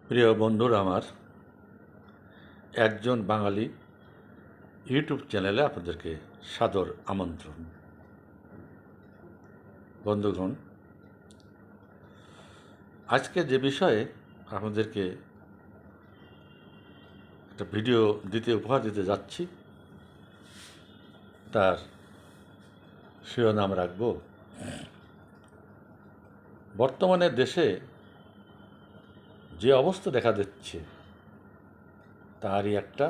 প্রিয় বন্ধুরা আমার, একজন বাঙালি ইউটিউব চ্যানেলে আপনাদেরকে সাদর আমন্ত্রণ। বন্ধুগণ, আজকে যে বিষয়ে আপনাদেরকে একটা ভিডিও উপহার দিতে যাচ্ছি, তার শিরোনাম রাখব বর্তমানে দেশে যে অবস্থা দেখা দিচ্ছে তারই একটা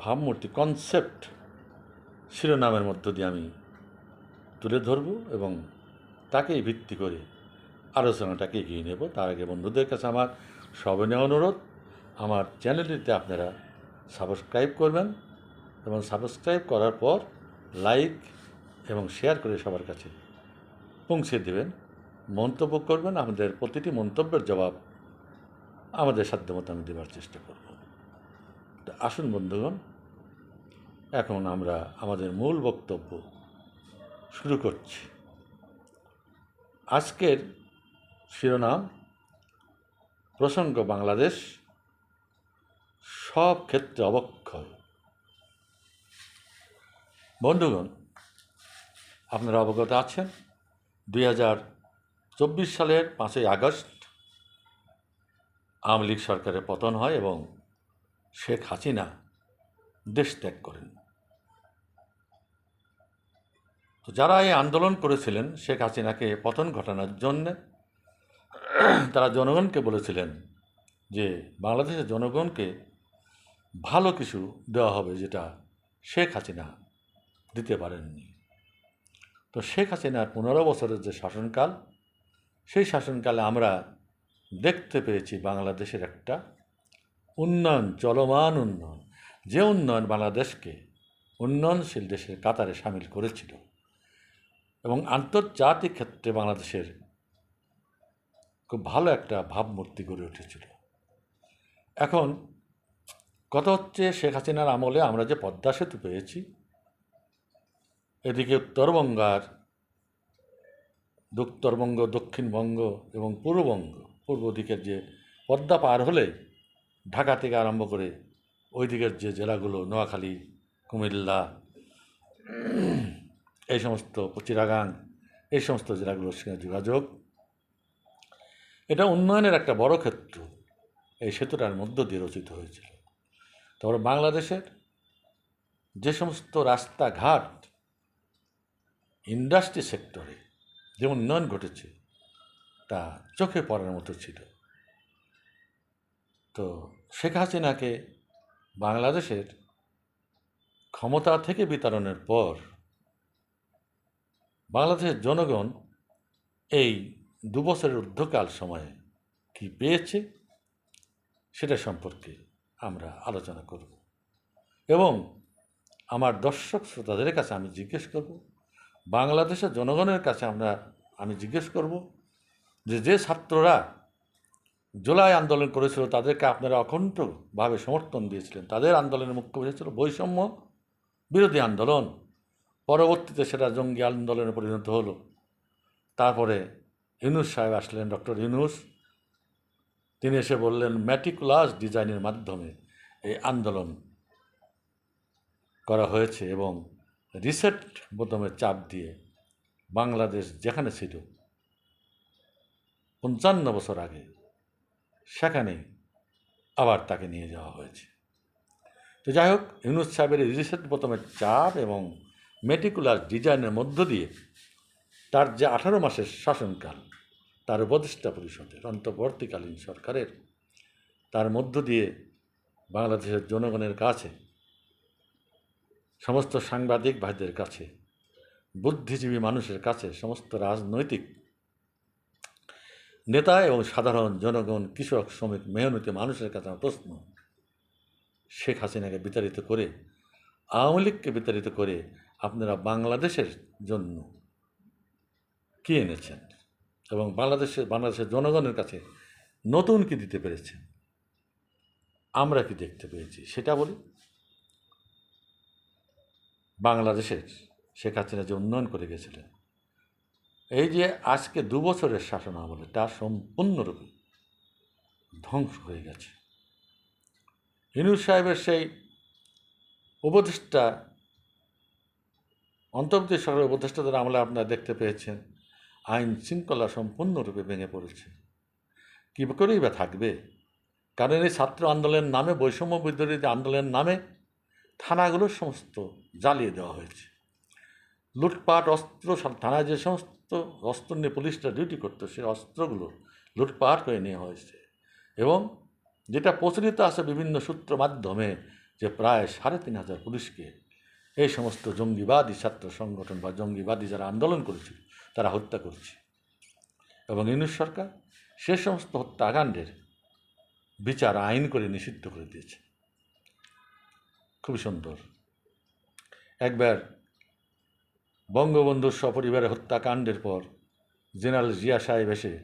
ভাবমূর্তি কনসেপ্ট শিরোনামের মধ্য দিয়ে আমি তুলে ধরব এবং তাকেই ভিত্তি করে আলোচনাটাকে এগিয়ে নেব। তার আগে বন্ধুদের কাছে আমার সবিনয় অনুরোধ, আমার চ্যানেলটিতে আপনারা সাবস্ক্রাইব করবেন এবং সাবস্ক্রাইব করার পর লাইক এবং শেয়ার করে সবার কাছে পৌঁছে দেবেন। মন্তব্য করবেন, আমাদের প্রতিটি মন্তব্যের জবাব আমাদের সাধ্যমতো আমি দেওয়ার চেষ্টা করব। তো আসুন বন্ধুগণ, এখন আমরা আমাদের মূল বক্তব্য শুরু করছি। আজকের শিরোনাম প্রসঙ্গ বাংলাদেশ সব ক্ষেত্রে অবক্ষয়। বন্ধুগণ, আপনারা অবগত আছেন 2024 সালের 5ই আগস্ট আওয়ামী লীগ সরকারের পতন হয় এবং শেখ হাসিনা দেশ ত্যাগ করেন। তো যারা এই আন্দোলন করেছিলেন শেখ হাসিনাকে পতন ঘটানোর জন্যে, তারা জনগণকে বলেছিলেন যে বাংলাদেশের জনগণকে ভালো কিছু দেওয়া হবে, যেটা শেখ হাসিনা দিতে পারেননি। তো শেখ হাসিনার 15 বছরের যে শাসনকাল, সেই শাসনকালে আমরা দেখতে পেয়েছি বাংলাদেশের একটা উন্নয়ন, চলমান উন্নয়ন, যে উন্নয়ন বাংলাদেশকে উন্নয়নশীল দেশের কাতারে সামিল করেছিল এবং আন্তর্জাতিক ক্ষেত্রে বাংলাদেশের খুব ভালো একটা ভাবমূর্তি গড়ে উঠেছিল। এখন কথা হচ্ছে, শেখ হাসিনার আমলে আমরা যে পদ্মা সেতু পেয়েছি, এদিকে উত্তরবঙ্গ, দক্ষিণবঙ্গ এবং পূর্ব দিকের যে পদ্মা পার হলে ঢাকা থেকে আরম্ভ করে ওই দিকের যে জেলাগুলো, নোয়াখালী, কুমিল্লা, এই সমস্ত চিটাগাং, এই সমস্ত জেলাগুলোর সঙ্গে যোগাযোগ, এটা উন্নয়নের একটা বড় ক্ষেত্র এই সেতুটার মধ্য দিয়ে রচিত হয়েছিল। তারপরে বাংলাদেশের যে সমস্ত রাস্তাঘাট, ইন্ডাস্ট্রি সেক্টরে যে উন্নয়ন ঘটেছে তা চোখে পড়ার মতো ছিল। তো শেখ হাসিনাকে বাংলাদেশের ক্ষমতা থেকে বিতাড়নের পর বাংলাদেশের জনগণ এই 2 বছরের ঊর্ধ্বকাল সময়ে কি পেয়েছে সেটা সম্পর্কে আমরা আলোচনা করব এবং আমার দর্শক শ্রোতাদের কাছে আমি জিজ্ঞেস করব, বাংলাদেশের জনগণের কাছে আমি জিজ্ঞেস করব যে ছাত্ররা জুলাই আন্দোলন করেছিল তাদেরকে আপনারা অখণ্ডভাবে সমর্থন দিয়েছিলেন। তাদের আন্দোলনের মুখ্য বিষয় ছিল বৈষম্য বিরোধী আন্দোলন। পরবর্তীতে সেটা জঙ্গি আন্দোলনে পরিণত হলো। তারপরে ইউনূস সাহেব আসলেন, ডক্টর ইউনূস। তিনি এসে বললেন ম্যাটিকুলাস ডিজাইনের মাধ্যমে এই আন্দোলন করা হয়েছে এবং রিসেট বোতামে চাপ দিয়ে বাংলাদেশ যেখানে ছিল 55 বছর আগে, সেখানে আবার তাকে নিয়ে যাওয়া হয়েছে। তো যাই হোক, ইউনূস সাহেবের রিসেট বোতামের চাপ এবং মেটিকুলার ডিজাইনের মধ্য দিয়ে তার যে 18 মাসের শাসনকাল, তার উপদেষ্টা পরিষদের অন্তর্বর্তীকালীন সরকারের, তার মধ্য দিয়ে বাংলাদেশের জনগণের কাছে, সমস্ত সাংবাদিক ভাইদের কাছে, বুদ্ধিজীবী মানুষের কাছে, সমস্ত রাজনৈতিক নেতা এবং সাধারণ জনগণ, কৃষক, শ্রমিক, মেহনতি মানুষের কাছে আমার প্রশ্ন, শেখ হাসিনাকে বিতাড়িত করে, আওয়ামী লীগকে বিতাড়িত করে আপনারা বাংলাদেশের জন্য কী এনেছেন এবং বাংলাদেশের জনগণের কাছে নতুন কি দিতে পেরেছেন, আমরা কি দেখতে পেয়েছি সেটা বলি। বাংলাদেশের শেখ হাসিনা যে উন্নয়ন করে গেছিলেন, এই যে আজকে 2 বছরের শাসন আমলে, তা সম্পূর্ণরূপে ধ্বংস হয়ে গেছে। ইউনূস সাহেবের সেই উপদেষ্টা, অন্তর্বর্তী সরকারের উপদেষ্টাদের আমলে আপনারা দেখতে পেয়েছেন আইন শৃঙ্খলা সম্পূর্ণরূপে ভেঙে পড়েছে। কী করেই বা থাকবে? কারণ এই ছাত্র আন্দোলনের নামে, বৈষম্য বিরোধী আন্দোলনের নামে থানাগুলো সমস্ত জ্বালিয়ে দেওয়া হয়েছে। লুটপাট, অস্ত্র, থানায় যে সমস্ত অস্ত্র নিয়ে পুলিশরা ডিউটি করতো সেই অস্ত্রগুলো লুটপাট করে নেওয়া হয়েছে। এবং যেটা প্রচলিত আছে বিভিন্ন সূত্র মাধ্যমে যে প্রায় ৩,৫০০ পুলিশকে এই সমস্ত জঙ্গিবাদী ছাত্র সংগঠন বা জঙ্গিবাদী যারা আন্দোলন করেছিল তারা হত্যা করছে। এবং ইউনূস সরকার সে সমস্ত হত্যাকাণ্ডের বিচার আইন করে নিষিদ্ধ করে দিয়েছে। খুবই সুন্দর। একবার বঙ্গবন্ধুর সপরিবারে হত্যাকাণ্ডের পর জেনারেল জিয়া সাহেব এসে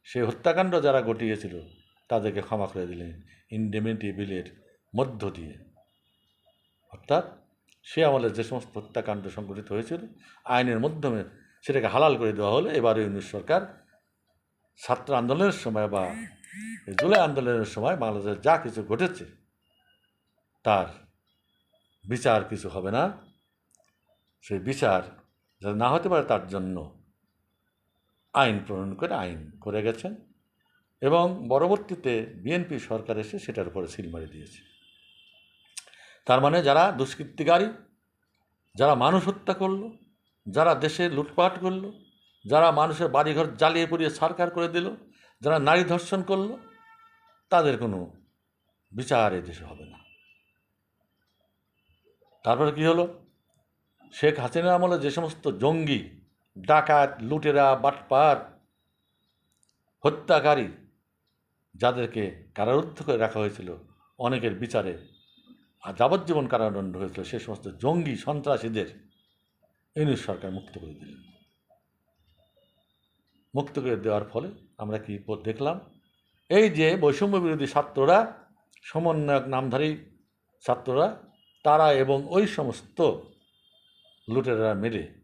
সেই হত্যাকাণ্ড যারা ঘটিয়েছিল তাদেরকে ক্ষমা করে দিলেন ইনডেমনিটি বিলের মধ্য দিয়ে। অর্থাৎ সে আমলে যে সমস্ত হত্যাকাণ্ড সংঘটিত হয়েছিল আইনের মাধ্যমে সেটাকে হালাল করে দেওয়া হলো। এবারে ইউনূস সরকার ছাত্র আন্দোলনের সময় বা জুলাই আন্দোলনের সময় বাংলাদেশে যা কিছু ঘটেছে তার বিচার কিছু হবে না। সেই বিচার যাতে না হতে পারে তার জন্য আইন প্রণয়ন করে আইন করে গেছেন। এবং পরবর্তীতে বিএনপি সরকার এসে সেটার উপরে সিল মারি দিয়েছে। তার মানে যারা দুষ্কৃতিকারী, যারা মানুষ হত্যা করলো, যারা দেশে লুটপাট করলো, যারা মানুষের বাড়িঘর জ্বালিয়ে পুড়িয়ে ছারখার করে দিল, যারা নারী ধর্ষণ করলো, তাদের কোনো বিচার এই দেশে হবে না। তারপরে কী হলো? শেখ হাসিনার আমলে যে সমস্ত জঙ্গি, ডাকাত, লুটেরা, বাটপার, হত্যাকারী যাদেরকে কারারুদ্ধ করে রাখা হয়েছিল, অনেকের বিচারে যাবজ্জীবন কারাদণ্ড হয়েছিল, সে সমস্ত জঙ্গি সন্ত্রাসীদের ইউনূস সরকার মুক্ত করে দিলেন। মুক্ত করে দেওয়ার ফলে আমরা কি দেখলাম? এই যে বৈষম্য বিরোধী ছাত্ররা, সমন্বয়ক নামধারী ছাত্ররা, তারা এবং ওই সমস্ত লুটেরা মিলে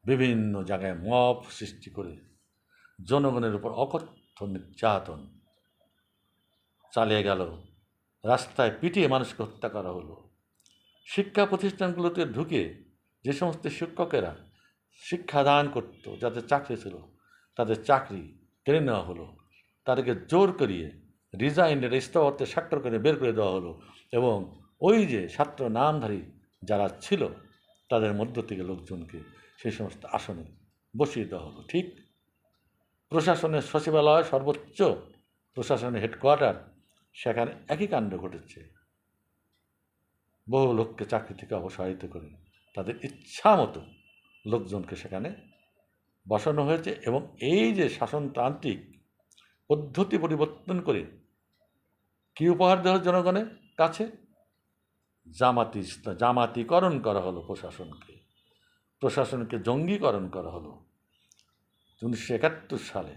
বিভিন্ন জায়গায় মব সৃষ্টি করে জনগণের উপর অকথ্য নির্যাতন চালিয়ে গেল। রাস্তায় পিটিয়ে মানুষকে হত্যা করা হলো। শিক্ষা প্রতিষ্ঠানগুলোতে ঢুকে যে সমস্ত শিক্ষকেরা শিক্ষাদান করত, যাদের চাকরি ছিল, তাদের চাকরি কেড়ে নেওয়া হলো। তাদেরকে জোর করিয়ে রিজাইনের ইস্তফাপত্রে স্বাক্ষর করে বের করে দেওয়া হলো। এবং ওই যে ছাত্র নামধারী যারা ছিল তাদের মধ্য থেকে লোকজনকে সেই সমস্ত আসনে বসিয়ে দেওয়া হলো। ঠিক প্রশাসনের সচিবালয়, সর্বোচ্চ প্রশাসনের হেডকোয়ার্টার, সেখানে একই কাণ্ড ঘটেছে। বহু লোককে চাকরি থেকে অপসারিত করে তাদের ইচ্ছা মতো লোকজনকে সেখানে বসানো হয়েছে। এবং এই যে শাসনতান্ত্রিক পদ্ধতি পরিবর্তন করে কী উপহার দেওয়া জনগণের কাছে? জামাতিকরণ করা হলো প্রশাসনকে জঙ্গিকরণ করা হলো। 1971 সালে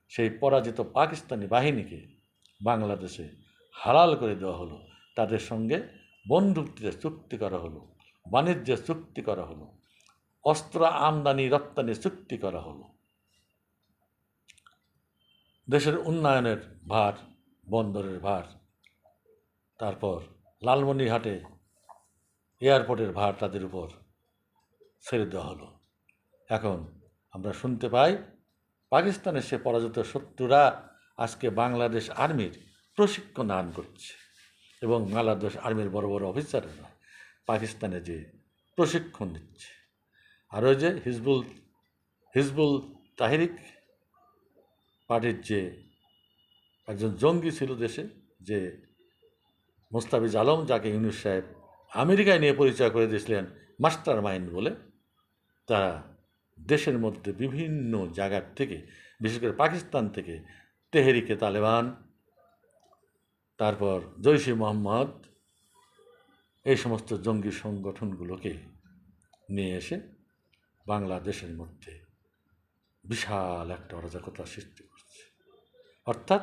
সেই পরাজিত পাকিস্তানি বাহিনীকে বাংলাদেশে হালাল করে দেওয়া হলো। তাদের সঙ্গে বন্ধুত্বের চুক্তি করা হলো, বাণিজ্যের চুক্তি করা হলো, অস্ত্র আমদানি রপ্তানি চুক্তি করা হলো। দেশের উন্নয়নের ভার, বন্দরের ভার, তারপর লালমনিরহাটে এয়ারপোর্টের ভার তাদের উপর ছেড়ে দেওয়া হলো। এখন আমরা শুনতে পাই পাকিস্তানের সে পরাজিত শত্রুরা আজকে বাংলাদেশ আর্মির প্রশিক্ষণ দান করছে। এবং বাংলাদেশ আর্মির বড় বড় অফিসাররা পাকিস্তানে যে প্রশিক্ষণ দিচ্ছে। আর ওই যে হিজবুল তাহরিক পার্টির যে একজন জঙ্গি ছিল দেশে, যে মোস্তাফিজ আলম, যাকে ইউনূস সাহেব আমেরিকায় নিয়ে পরিচয় করে দিয়েছিলেন মাস্টার মাইন্ড বলে, তারা দেশের মধ্যে বিভিন্ন জায়গার থেকে, বিশেষ করে পাকিস্তান থেকে তেহরিকে তালেবান, তারপর জৈশে মোহাম্মদ, এই সমস্ত জঙ্গি সংগঠনগুলোকে নিয়ে এসে বাংলাদেশের মধ্যে বিশাল একটা অরাজকতা সৃষ্টি করছে। অর্থাৎ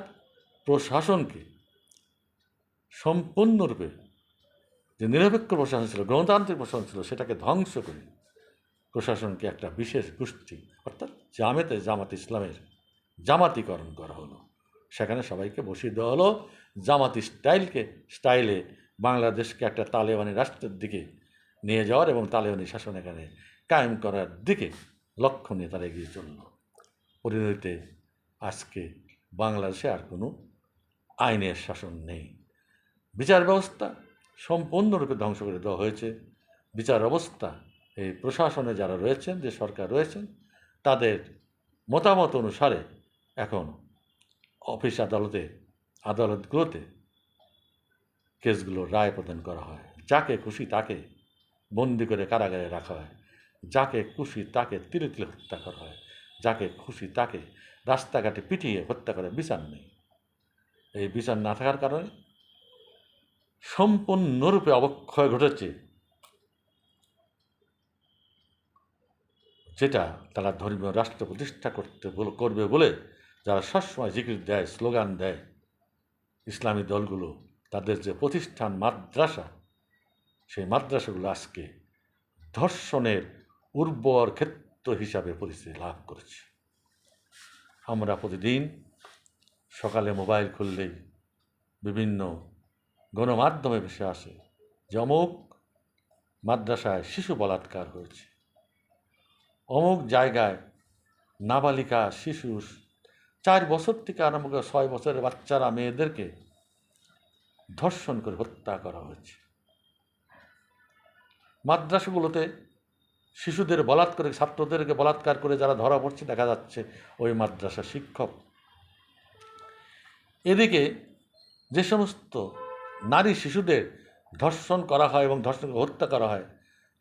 প্রশাসনকে সম্পূর্ণরূপে যে নিরপেক্ষ প্রশাসন ছিল, গণতান্ত্রিক প্রশাসন ছিল, সেটাকে ধ্বংস করে প্রশাসনকে একটা বিশেষ গোষ্ঠী অর্থাৎ জামাতে ইসলামের জামাতিকরণ করা হলো। সেখানে সবাইকে বসিয়ে দেওয়া হলো জামাতি স্টাইলে বাংলাদেশকে একটা তালেবানি রাষ্ট্রের দিকে নিয়ে যাওয়ার এবং তালেবানি শাসন এখানে কায়েম করার দিকে লক্ষ্য নিয়ে তারা এগিয়ে চলল। পরিণতিতে আজকে বাংলাদেশে আর কোনো আইনের শাসন নেই। বিচার ব্যবস্থা সম্পূর্ণরূপে ধ্বংস করে দেওয়া হয়েছে। বিচার অবস্থা এই প্রশাসনে যারা রয়েছেন, যে সরকার রয়েছেন, তাদের মতামত অনুসারে এখন অফিস আদালতগুলোতে কেসগুলোর রায় প্রদান করা হয়। যাকে খুশি তাকে বন্দি করে কারাগারে রাখা হয়, যাকে খুশি তাকে তিলে তিলে হত্যা করা হয়, যাকে খুশি তাকে রাস্তাঘাটে পিটিয়ে হত্যা করে বিচার নেই। এই বিচার না থাকার কারণে সম্পূর্ণরূপে অবক্ষয় ঘটেছে, যেটা তারা ধর্মীয় রাষ্ট্র প্রতিষ্ঠা করবে বলে যারা সবসময় জিকির দেয়, স্লোগান দেয়, ইসলামী দলগুলো, তাদের যে প্রতিষ্ঠান মাদ্রাসা, সেই মাদ্রাসাগুলো আজকে ধর্ষণের উর্বর ক্ষেত্র হিসাবে পরিচিতি লাভ করেছে। আমরা প্রতিদিন সকালে মোবাইল খুললেই বিভিন্ন গণমাধ্যমে ভেসে আসে যে অমুক মাদ্রাসায় শিশু বলাৎকার হয়েছে, অমুক জায়গায় নাবালিকা শিশু 4 বছর থেকে আরম্ভ করে 6 বছরের বাচ্চারা মেয়েদেরকে ধর্ষণ করে হত্যা করা হয়েছে। মাদ্রাসাগুলোতে শিশুদের ছাত্রদেরকে বলাৎকার করে যারা ধরা পড়ছে দেখা যাচ্ছে ওই মাদ্রাসা শিক্ষক। এদিকে যে সমস্ত নারী শিশুদের ধর্ষণ করা হয় এবং ধর্ষণ হত্যা করা হয়,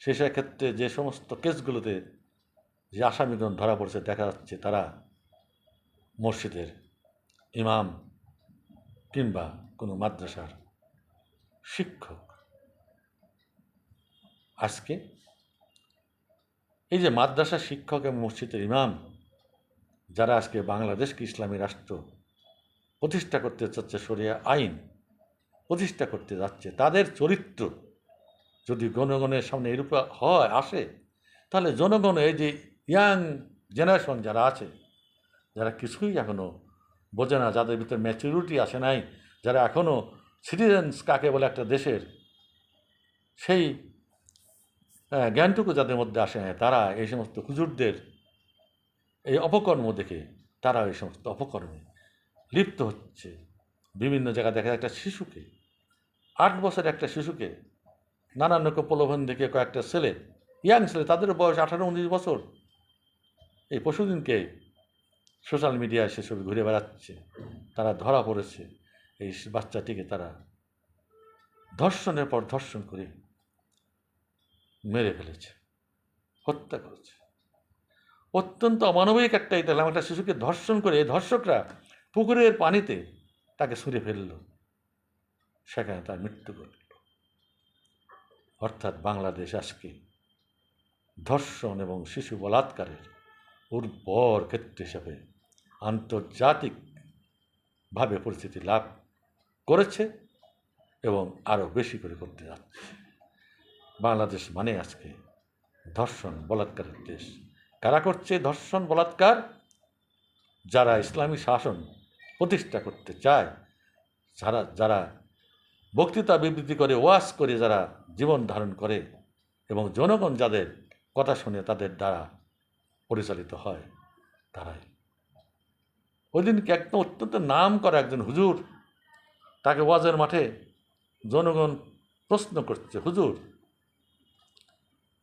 সেসব ক্ষেত্রে যে সমস্ত কেসগুলোতে যে আসামিগণ ধরা পড়ছে দেখা যাচ্ছে তারা মসজিদের ইমাম কিংবা কোনো মাদ্রাসার শিক্ষক। আজকে এই যে মাদ্রাসা শিক্ষক এবং মসজিদের ইমাম যারা আজকে বাংলাদেশকে ইসলামী রাষ্ট্র প্রতিষ্ঠা করতে চাচ্ছে, শরিয়া আইন প্রতিষ্ঠা করতে যাচ্ছে, তাদের চরিত্র যদি জনগণের সামনে এরূপ আসে, তাহলে জনগণ এই যে ইয়াং জেনারেশন যারা আছে, যারা কিছুই এখনও বোঝে না, যাদের ভিতরে ম্যাচুরিটি আসে নাই, যারা এখনও সিটিজেন্স কাকে বলে একটা দেশের সেই জ্ঞানটুকু যাদের মধ্যে আসে না, তারা এই সমস্ত হুজুরদের এই অপকর্ম দেখে তারা এই সমস্ত অপকর্মে লিপ্ত হচ্ছে। বিভিন্ন জায়গায় দেখা যায় একটা শিশুকে, 8 বছরের একটা শিশুকে নানান রকম প্রলোভন দেখে কয়েকটা ছেলে, ইয়াং ছেলে, তাদের বয়স 18-19 বছর, এই পরশুদিনকে সোশ্যাল মিডিয়ায় সে ছবি ঘুরে বেড়াচ্ছে, তারা ধরা পড়েছে। এই বাচ্চাটিকে তারা ধর্ষণের পর ধর্ষণ করে মেরে ফেলেছে, হত্যা করেছে। অত্যন্ত অমানবিক একটা দেখলাম, একটা শিশুকে ধর্ষণ করে ধর্ষকরা পুকুরের পানিতে তাকে ছুঁড়ে ফেলল, সেখানে তার মৃত্যু ঘটল। অর্থাৎ বাংলাদেশ আজকে ধর্ষণ এবং শিশু বলাৎকারের উর্বর ক্ষেত্র হিসাবে আন্তর্জাতিকভাবে পরিচিতি লাভ করেছে এবং আরও বেশি করে করতে যাচ্ছে। বাংলাদেশ মানে আজকে ধর্ষণ বলাৎকারের দেশ। কারা করছে ধর্ষণ বলাৎকার? যারা ইসলামী শাসন প্রতিষ্ঠা করতে চায়, যারা বক্তৃতা বিবৃতি করে, ওয়াজ করে যারা জীবন ধারণ করে এবং জনগণ যাদের কথা শুনে তাদের দ্বারা পরিচালিত হয়, তারাই। ওই দিনকে একদম অত্যন্ত নাম করা একজন হুজুর, তাকে ওয়াজের মাঠে জনগণ প্রশ্ন করছে, হুজুর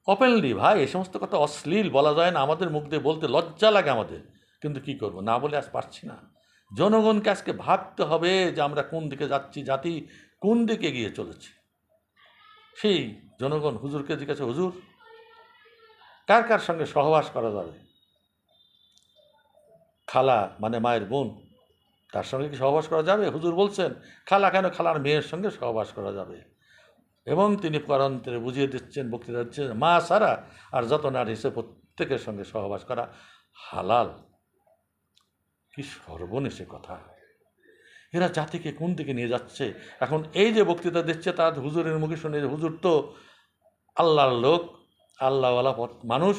ওপেনলি, ভাই এই সমস্ত কথা অশ্লীল বলা যায় না, আমাদের মুখ দিয়ে বলতে লজ্জা লাগে আমাদের, কিন্তু কি করব, না বলে আজ পারছি না। জনগণকে আজকে ভাবতে হবে যে আমরা কোন দিকে যাচ্ছি, জাতি কোন দিকে এগিয়ে চলেছে। সেই জনগণ হুজুরকে জিজ্ঞাসা, হুজুর কার কার সঙ্গে সহবাস করা যাবে? খালা মানে মায়ের বোন, তার সঙ্গে কি সহবাস করা যাবে? হুজুর বলছেন খালা কেন, খালার মেয়ের সঙ্গে সহবাস করা যাবে। এবং তিনি পরান্তরে বুঝিয়ে দিচ্ছেন, বক্তৃতা দিচ্ছেন, মা সারা আর যত নারী সে প্রত্যেকের সঙ্গে সহবাস করা হালাল। কি সর্বনেশে কথা! এরা জাতিকে কোন দিকে নিয়ে যাচ্ছে? এখন এই যে বক্তৃতা দিচ্ছে তার হুজুরের মুখে শুনে, হুজুর তো আল্লাহর লোক, আল্লাহওয়ালা মানুষ,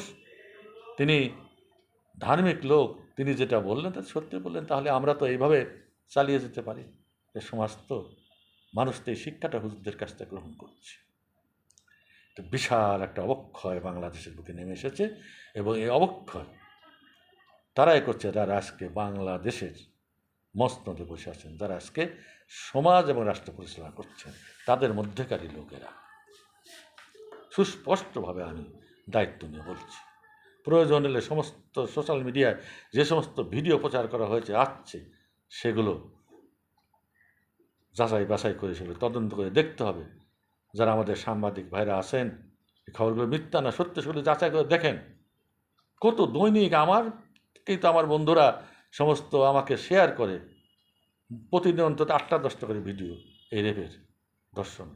তিনি ধার্মিক লোক, তিনি যেটা বললেন তা সত্যি বললেন, তাহলে আমরা তো এইভাবে চালিয়ে যেতে পারি। এ সমাজ তো মানুষ তো এই শিক্ষাটা হুজুরদের কাছ থেকে গ্রহণ করছে। তো বিশাল একটা অবক্ষয় বাংলাদেশের বুকে নেমে এসেছে, এবং এই অবক্ষয় তারাই করছে যারা আজকে বাংলাদেশের মসনদে বসে আছেন, যারা আজকে সমাজ এবং রাষ্ট্র পরিচালনা করছেন, তাদের মধ্যেকারী লোকেরা। সুস্পষ্টভাবে আমি দায়িত্ব নিয়ে বলছি, প্রয়োজন হলে সমস্ত সোশ্যাল মিডিয়ায় যে সমস্ত ভিডিও প্রচার করা হয়েছে আসছে, সেগুলো যাচাই বাছাই করে সেগুলো তদন্ত করে দেখতে হবে। যারা আমাদের সাংবাদিক ভাইরা আছেন, এই খবরগুলো মিথ্যা না সত্য সেগুলো যাচাই করে দেখেন। কত দৈনিক কিন্তু আমার বন্ধুরা সমস্ত আমাকে শেয়ার করে, প্রতিদিন অন্তত 8টা-10টা করে ভিডিও এই রেপের, ধর্ষণ।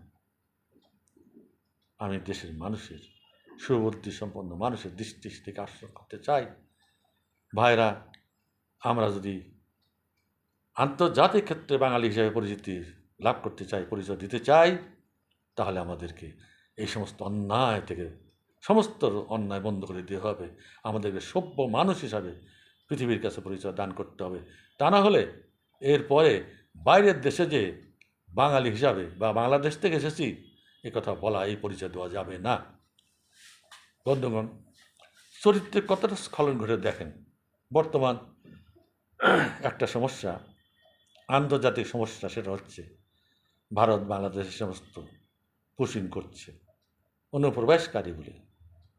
আমি দেশের মানুষের, সুবুদ্ধি সম্পন্ন মানুষের দৃষ্টি থেকে আকর্ষণ করতে চাই, ভাইরা, আমরা যদি আন্তর্জাতিক ক্ষেত্রে বাঙালি হিসেবে পরিচিতি লাভ করতে চাই, পরিচয় দিতে চাই, তাহলে আমাদেরকে এই সমস্ত অন্যায় থেকে, সমস্ত অন্যায় বন্ধ করে দিতে হবে। আমাদেরকে সভ্য মানুষ হিসাবে পৃথিবীর কাছে পরিচয় দান করতে হবে। তা না হলে এরপরে বাইরের দেশে যে বাঙালি হিসাবে বা বাংলাদেশ থেকে এসেছি এ কথা বলা, এই পরিচয় দেওয়া যাবে না। বন্ধুগণ, চরিত্রের কতটা স্খলন ঘটে দেখেন। বর্তমান একটা সমস্যা, আন্তর্জাতিক সমস্যা, সেটা হচ্ছে ভারত বাংলাদেশের সমস্ত পুশিং করছে অনুপ্রবেশকারী বলে।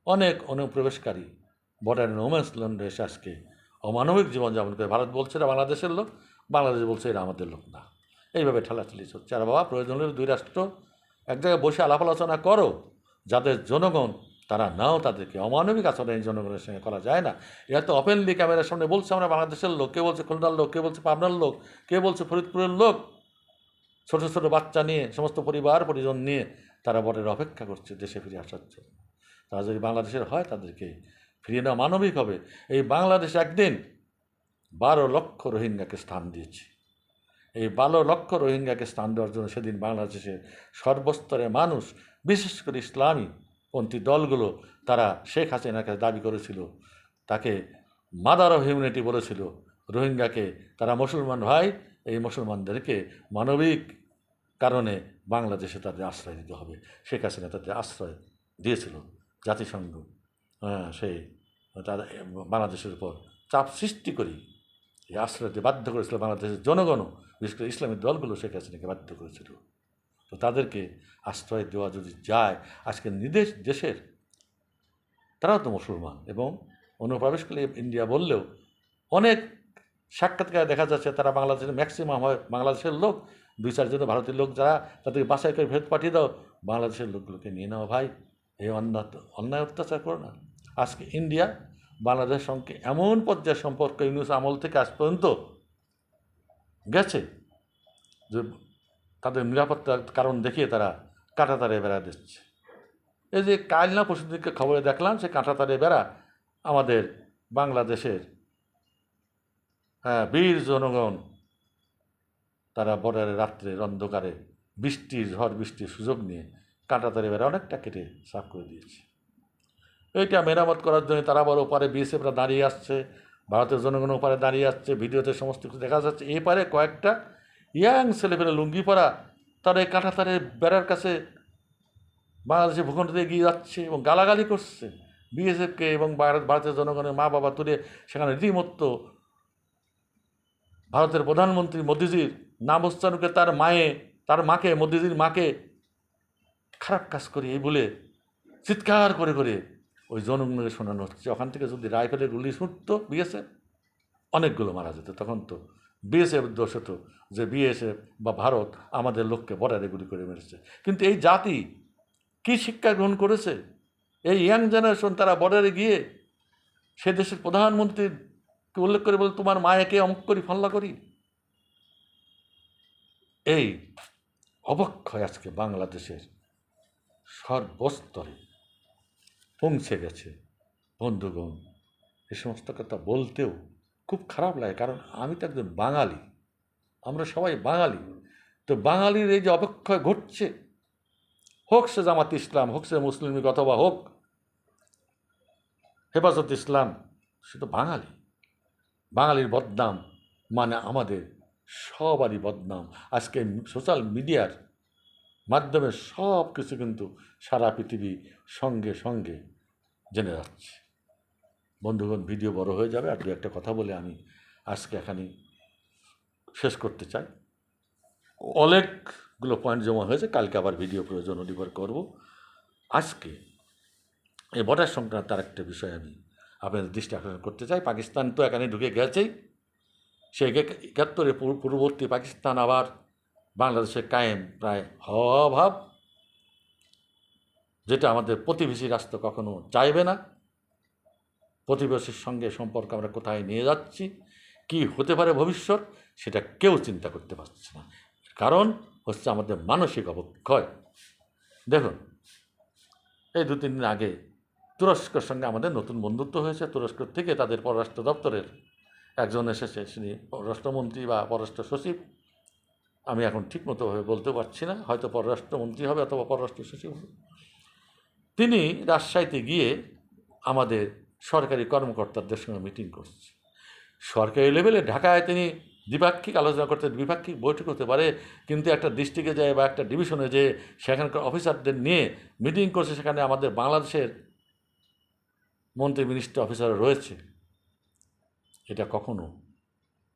অনেক অনুপ্রবেশকারী বর্ডার নোম্যান্স ল্যান্ডে এসে আজকে অমানবিক জীবনযাপন করে। ভারত বলছে এরা বাংলাদেশের লোক, বাংলাদেশ বলছে এরা আমাদের লোক না। এইভাবে ঠেলাঠেলি হচ্ছে। আর বাবা, প্রয়োজন হলে দুই রাষ্ট্র এক জায়গায় বসে আলাপ আলোচনা করো, যাদের জনগণ তারা নাও, তাদেরকে অমানবিক আচরণ এই জনগণের সঙ্গে করা যায় না। এরা তো ওপেনলি ক্যামেরার সামনে বলছে আমরা বাংলাদেশের লোক, কে বলছে খুলনার লোক, কে বলছে পাবনার লোক, কে বলছে ফরিদপুরের লোক। ছোট ছোট বাচ্চা নিয়ে, সমস্ত পরিবার পরিজন নিয়ে তারা বর্ডারে অপেক্ষা করছে দেশে ফিরে আসার জন্য। তারা যদি বাংলাদেশের হয় তাদেরকে ফিরিয়ে নেওয়া মানবিক হবে। এই বাংলাদেশ একদিন 12 লক্ষ রোহিঙ্গাকে স্থান দিয়েছে। এই 12 লক্ষ রোহিঙ্গাকে স্থান দেওয়ার জন্য সেদিন বাংলাদেশের সর্বস্তরের মানুষ, বিশেষ করে ইসলামী পন্থী দলগুলো, তারা শেখ হাসিনার কাছে দাবি করেছিল, তাকে মাদার অফ হিউম্যানিটি বলেছিল। রোহিঙ্গাকে তারা মুসলমান ভাই, এই মুসলমানদেরকে মানবিক কারণে বাংলাদেশে তাদের আশ্রয় দিতে হবে। শেখ হাসিনা তাদের আশ্রয় দিয়েছিল। জাতিসংঘ সেই তারা বাংলাদেশের উপর চাপ সৃষ্টি করি এই আশ্রয় দিতে বাধ্য করেছিল। বাংলাদেশের জনগণও, বিশেষ করে ইসলামী দলগুলো শেখ হাসিনাকে বাধ্য করেছিল। তো তাদেরকে আশ্রয় দেওয়া যদি যায়, আজকে দেশের তারাও তো মুসলমান, এবং অনুপ্রবেশকারী ইন্ডিয়া বললেও অনেক সাক্ষাৎকারে দেখা যাচ্ছে তারা বাংলাদেশের ম্যাক্সিমাম হয় বাংলাদেশের লোক। 2-4 জন ভারতীয় লোক যারা, তাদেরকে বাছাই করে ফেরত পাঠিয়ে দাও, বাংলাদেশের লোকগুলোকে নিয়ে নাও ভাই। এই অন্যায় অত্যাচার করো না। আজকে ইন্ডিয়া বাংলাদেশের সঙ্গে এমন পর্যায়ের সম্পর্ক ইউনুস আমল থেকে আজ পর্যন্ত গেছে যে তাদের নিরাপত্তার কারণ দেখিয়ে তারা কাঁটাতারে বেড়া দিচ্ছে। এই যে কাল না পরশুদিনকে খবরে দেখলাম, সে কাঁটাতারে বেড়া আমাদের বাংলাদেশের বীর জনগণ তারা বর্ডারে রাত্রের অন্ধকারে ঝড় বৃষ্টির সুযোগ নিয়ে কাঁটাতারে বেড়া অনেকটা কেটে সাফ করে দিয়েছে। এইটা মেরামত করার জন্য তারা আবার ওপারে বিএসএফরা দাঁড়িয়ে আসছে, ভারতের জনগণ ওপারে দাঁড়িয়ে আসছে, ভিডিওতে সমস্ত কিছু দেখা যাচ্ছে। এপারে কয়েকটা ইয়াং ছেলেপেলে লুঙ্গি পরা তারা এই কাঁটাতারে বেড়ার কাছে বাংলাদেশের ভূখণ্ডে এগিয়ে যাচ্ছে এবং গালাগালি করছে বিএসএফকে, এবং ভারতের জনগণের মা বাবা তুলে সেখানে রীতিমতো ভারতের প্রধানমন্ত্রী মোদিজির নাম উচ্চারণকে তার মাকে মোদিজির মাকে খারাপ কাজ করি এই বলে চিৎকার করে করে ওই জনগণকে শোনানো হচ্ছে। ওখান থেকে যদি রাইফেলের গুলি ছুটতো বিএসএফ, অনেকগুলো মারা যেত। তখন তো বিএসএফ দোষ হতো যে বিএসএফ বা ভারত আমাদের লোককে বর্ডারে গুলি করে মেরেছে। কিন্তু এই জাতি কী শিক্ষা গ্রহণ করেছে? এই ইয়াং জেনারেশন তারা বর্ডারে গিয়ে সে দেশের প্রধানমন্ত্রীকে উল্লেখ করে বলে তোমার মায়াকে অমুক করি ফল্লা করি। এই অবক্ষয় আজকে বাংলাদেশের সর্বস্তরে পৌঁছে গেছে। বন্ধুগণ, এ সমস্ত কথা বলতেও খুব খারাপ লাগে, কারণ আমি তো একজন বাঙালি, আমরা সবাই বাঙালি। তো বাঙালির এই যে অবক্ষয় ঘটছে, হোক সে জামাত ইসলাম, হোক সে মুসলিম লীগ, অথবা হোক হেফাজত ইসলাম, সে তো বাঙালি। বাঙালির বদনাম মানে আমাদের সবারই বদনাম আজকে সোশ্যাল মিডিয়ার মাধ্যমে সব কিছু কিন্তু সারা পৃথিবী সঙ্গে সঙ্গে জেনে যাচ্ছে। বন্ধুগণ, ভিডিও বড় হয়ে যাবে, আর দু একটা কথা বলে আমি আজকে এখানে শেষ করতে চাই। অনেকগুলো পয়েন্ট জমা হয়েছে, কালকে আবার ভিডিও প্রয়োজন ডেলিভার করব। আজকে এই বর্ডার সংক্রান্ত আরেকটা বিষয় আমি আপনাদের দৃষ্টি আকর্ষণ করতে চাই। পাকিস্তান তো এখানে ঢুকে গেছেই, সেই ৭১ পূর্ববর্তী পাকিস্তান আবার বাংলাদেশে কায়েম প্রায় হওয়া ভাব, যেটা আমাদের প্রতিবেশী রাষ্ট্র কখনো চাইবে না। প্রতিবেশীর সঙ্গে সম্পর্ক আমরা কোথায় নিয়ে যাচ্ছি, কি হতে পারে ভবিষ্যৎ, সেটা কেউ চিন্তা করতে পারছে না। কারণ হচ্ছে আমাদের মানসিক অবক্ষয়। দেখুন, এই ২-৩ দিন আগে তুরস্কের সঙ্গে আমাদের নতুন বন্ধুত্ব হয়েছে। তুরস্ক থেকে তাদের পররাষ্ট্র দপ্তরের একজন এসেছে, তিনি পররাষ্ট্রমন্ত্রী বা পররাষ্ট্র সচিব, আমি এখন ঠিকমতোভাবে বলতে পারছি না, হয়তো পররাষ্ট্রমন্ত্রী হবে অথবা পররাষ্ট্র সচিব হবে। তিনি রাজশাহীতে গিয়ে আমাদের সরকারি কর্মকর্তাদের সঙ্গে মিটিং করছে। সরকারি লেভেলে ঢাকায় তিনি দ্বিপাক্ষিক আলোচনা করতে, দ্বিপাক্ষিক বৈঠক হতে পারে, কিন্তু একটা ডিস্ট্রিক্টে যায় বা একটা ডিভিশনে যে সেখানকার অফিসারদের নিয়ে মিটিং করছে, সেখানে আমাদের বাংলাদেশের মন্ত্রী মিনিস্টার অফিসার রয়েছে। এটা কখনো,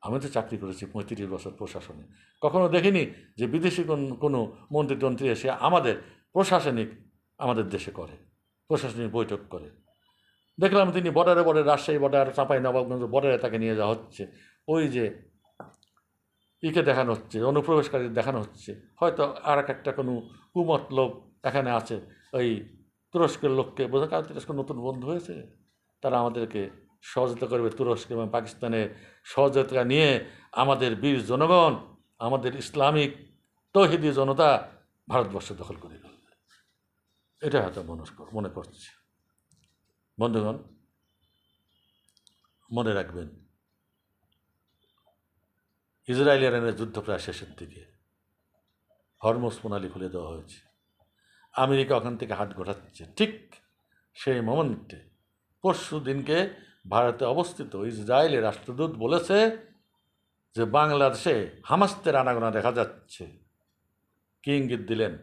আমি তো চাকরি করেছি ৩৫ বছর প্রশাসনে, কখনো দেখিনি যে বিদেশি কোনো মন্ত্রী টন্ত্রী এসে আমাদের প্রশাসনিক আমাদের দেশে করে, প্রশাসনিক বৈঠক করে। দেখলাম তিনি বর্ডারে রাজশাহী বর্ডার, চাঁপাইনবাবগঞ্জ বর্ডারে তাকে নিয়ে যাওয়া হচ্ছে, ওই যে ইকে দেখানো হচ্ছে, অনুপ্রবেশকারী দেখানো হচ্ছে। হয়তো আর একটা কোনো কুমতলব এখানে আছে, ওই তুরস্কের লোককে বোঝা, কারণ তুরস্ক নতুন বন্ধু হয়েছে, তারা আমাদেরকে সহযোগিতা করবে। তুরস্ক এবং পাকিস্তানের সহযোগিতা নিয়ে আমাদের বীর জনগণ, আমাদের ইসলামিক তৌহিদি জনতা ভারতবর্ষ দখল করে ফেলবে, এটা হয়তো মনে করছে। বন্ধুগণ, মনে রাখবেন, ইসরায়েল ইরানের যুদ্ধ প্রায় শেষের দিকে, হরমুজ প্রণালী খুলে দেওয়া হয়েছে, আমেরিকা ওখান থেকে হাত ঘোরাচ্ছে। ঠিক সেই মোমেন্টে পরশু দিনকে ভারতে অবস্থিত ইসরায়েলের রাষ্ট্রদূত বলেছে যে বাংলাদেশে হামাসদের আনাগোনা দেখা যাচ্ছে। কি ইঙ্গিত দিলেন?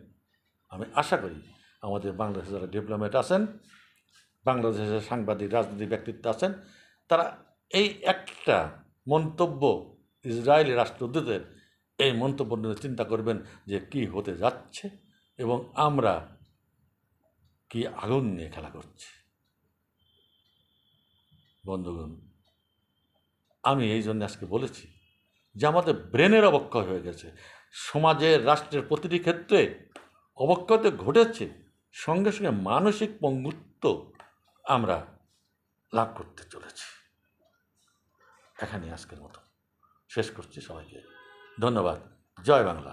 আমি আশা করি আমাদের বাংলাদেশে যারা ডিপ্লোম্যাট আছেন, বাংলাদেশের সাংবাদিক, রাজনৈতিক ব্যক্তিত্ব আছেন, তারা এই একটা মন্তব্য, ইসরায়েলি রাষ্ট্রদূতের এই মন্তব্য নিয়ে চিন্তা করবেন যে কি হতে যাচ্ছে এবং আমরা কি আগুন নিয়ে খেলা করছি। বন্ধুগণ, আমি এই জন্য আজকে বলেছি যে আমাদের ব্রেনের অবক্ষয় হয়ে গেছে, সমাজের, রাষ্ট্রের প্রতিটি ক্ষেত্রে অবক্ষয় তো ঘটেছে, সঙ্গে সঙ্গে মানসিক পঙ্গুত্ব আমরা লাভ করতে চলেছি। এখানে আজকের মতো শেষ করছি। সবাইকে ধন্যবাদ। জয় বাংলা।